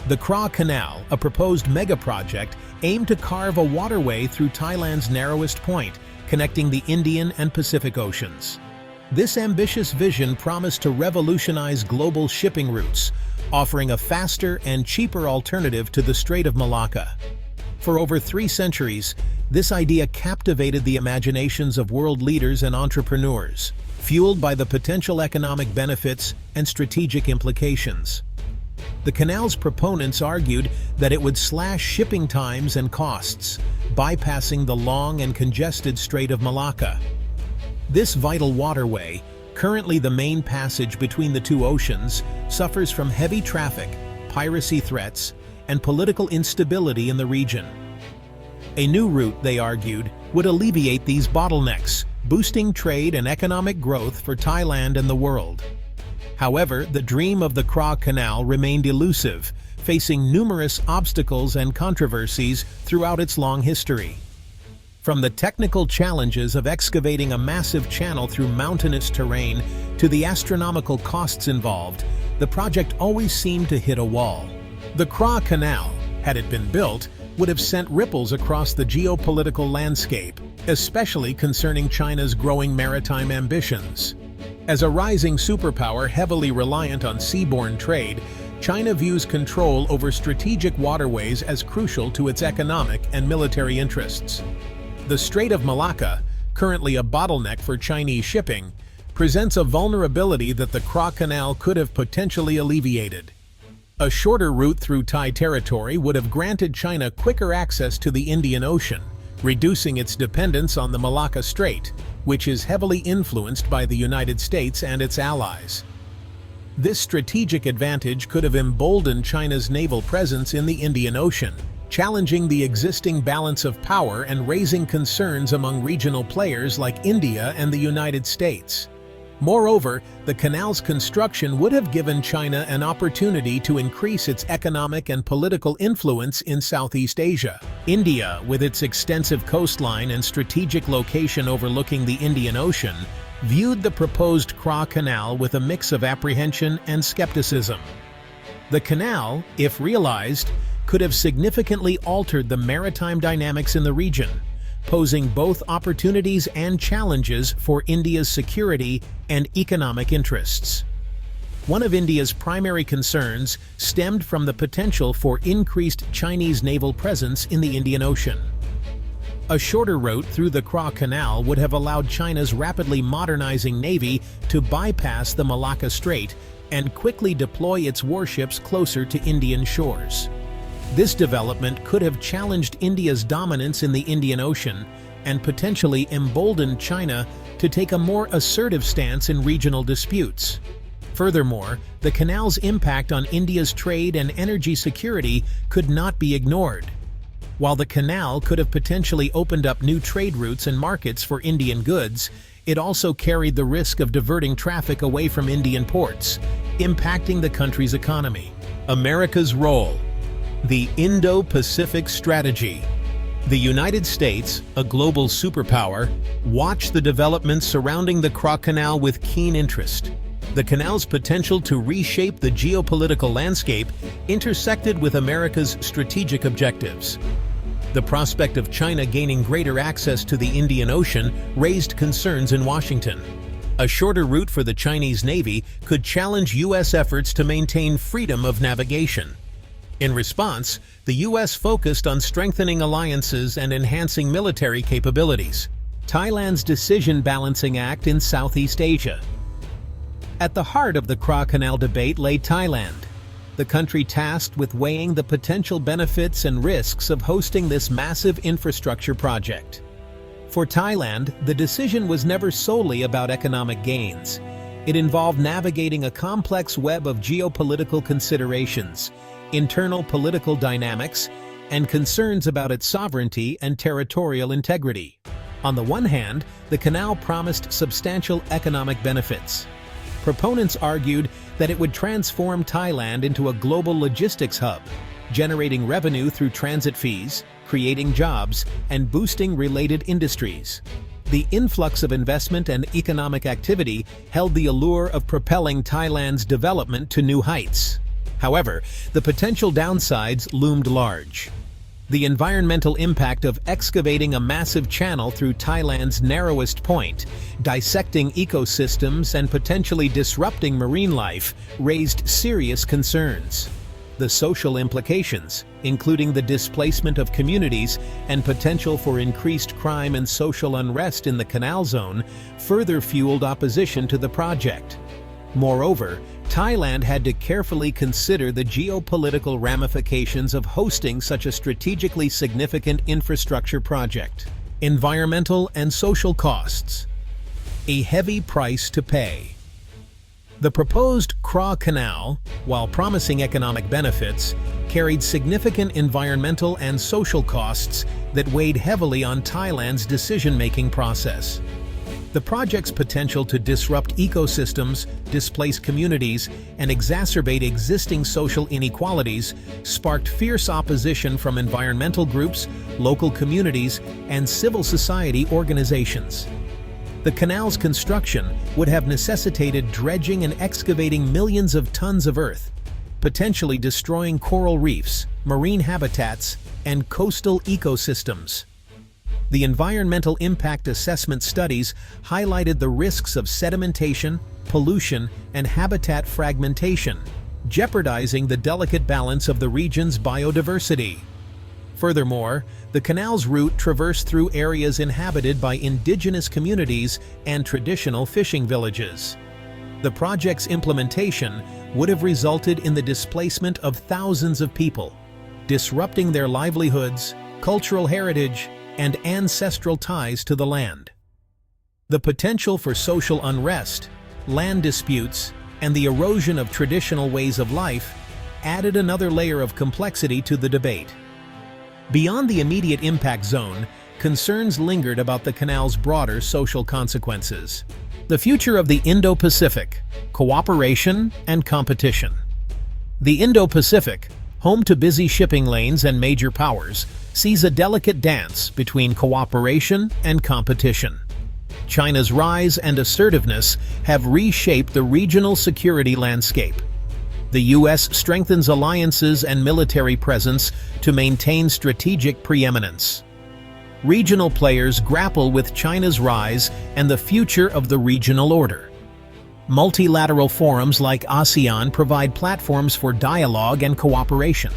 The CRA Canal, a proposed mega-project, aimed to carve a waterway through Thailand's narrowest point, connecting the Indian and Pacific Oceans. This ambitious vision promised to revolutionize global shipping routes, offering a faster and cheaper alternative to the Strait of Malacca. For over 3 centuries, this idea captivated the imaginations of world leaders and entrepreneurs, fueled by the potential economic benefits and strategic implications. The canal's proponents argued that it would slash shipping times and costs, bypassing the long and congested Strait of Malacca. This vital waterway, currently the main passage between the two oceans, suffers from heavy traffic, piracy threats, and political instability in the region. A new route, they argued, would alleviate these bottlenecks, boosting trade and economic growth for Thailand and the world. However, the dream of the CRA Canal remained elusive, facing numerous obstacles and controversies throughout its long history. From the technical challenges of excavating a massive channel through mountainous terrain to the astronomical costs involved, the project always seemed to hit a wall. The CRA Canal, had it been built, would have sent ripples across the geopolitical landscape, especially concerning China's growing maritime ambitions. As a rising superpower heavily reliant on seaborne trade, China views control over strategic waterways as crucial to its economic and military interests. The Strait of Malacca, currently a bottleneck for Chinese shipping, presents a vulnerability that the CRA Canal could have potentially alleviated. A shorter route through Thai territory would have granted China quicker access to the Indian Ocean, reducing its dependence on the Malacca Strait, which is heavily influenced by the United States and its allies. This strategic advantage could have emboldened China's naval presence in the Indian Ocean, challenging the existing balance of power and raising concerns among regional players like India and the United States. Moreover, the canal's construction would have given China an opportunity to increase its economic and political influence in Southeast Asia. India, with its extensive coastline and strategic location overlooking the Indian Ocean, viewed the proposed CRA Canal with a mix of apprehension and skepticism. The canal, if realized, could have significantly altered the maritime dynamics in the region, posing both opportunities and challenges for India's security and economic interests. One of India's primary concerns stemmed from the potential for increased Chinese naval presence in the Indian Ocean. A shorter route through the CRA Canal would have allowed China's rapidly modernizing navy to bypass the Malacca Strait and quickly deploy its warships closer to Indian shores. This development could have challenged India's dominance in the Indian Ocean and potentially emboldened China to take a more assertive stance in regional disputes. Furthermore, the canal's impact on India's trade and energy security could not be ignored. While the canal could have potentially opened up new trade routes and markets for Indian goods, it also carried the risk of diverting traffic away from Indian ports, impacting the country's economy. America's role. The Indo-Pacific strategy. The United States, a global superpower, watched the developments surrounding the CRA Canal with keen interest. The canal's potential to reshape the geopolitical landscape intersected with America's strategic objectives. The prospect of China gaining greater access to the Indian Ocean raised concerns in Washington. A shorter route for the Chinese Navy could challenge U.S. efforts to maintain freedom of navigation. In response, the U.S. focused on strengthening alliances and enhancing military capabilities. Thailand's Decision Balancing Act in Southeast Asia. At the heart of the CRA Canal debate lay Thailand, the country tasked with weighing the potential benefits and risks of hosting this massive infrastructure project. For Thailand, the decision was never solely about economic gains. It involved navigating a complex web of geopolitical considerations, internal political dynamics, and concerns about its sovereignty and territorial integrity. On the one hand, the canal promised substantial economic benefits. Proponents argued that it would transform Thailand into a global logistics hub, generating revenue through transit fees, creating jobs, and boosting related industries. The influx of investment and economic activity held the allure of propelling Thailand's development to new heights. However, the potential downsides loomed large. The environmental impact of excavating a massive channel through Thailand's narrowest point, dissecting ecosystems and potentially disrupting marine life, raised serious concerns. The social implications, including the displacement of communities and potential for increased crime and social unrest in the canal zone, further fueled opposition to the project. Moreover, Thailand had to carefully consider the geopolitical ramifications of hosting such a strategically significant infrastructure project. Environmental and social costs. A heavy price to pay. The proposed CRA Canal, while promising economic benefits, carried significant environmental and social costs that weighed heavily on Thailand's decision-making process. The project's potential to disrupt ecosystems, displace communities, and exacerbate existing social inequalities sparked fierce opposition from environmental groups, local communities, and civil society organizations. The canal's construction would have necessitated dredging and excavating millions of tons of earth, potentially destroying coral reefs, marine habitats, and coastal ecosystems. The environmental impact assessment studies highlighted the risks of sedimentation, pollution, and habitat fragmentation, jeopardizing the delicate balance of the region's biodiversity. Furthermore, the canal's route traversed through areas inhabited by indigenous communities and traditional fishing villages. The project's implementation would have resulted in the displacement of thousands of people, disrupting their livelihoods, cultural heritage, and ancestral ties to the land. The potential for social unrest, land disputes, and the erosion of traditional ways of life added another layer of complexity to the debate. Beyond the immediate impact zone, concerns lingered about the canal's broader social consequences. The future of the Indo-Pacific, cooperation and competition. The Indo-Pacific, home to busy shipping lanes and major powers, sees a delicate dance between cooperation and competition. China's rise and assertiveness have reshaped the regional security landscape. The U.S. strengthens alliances and military presence to maintain strategic preeminence. Regional players grapple with China's rise and the future of the regional order. Multilateral forums like ASEAN provide platforms for dialogue and cooperation.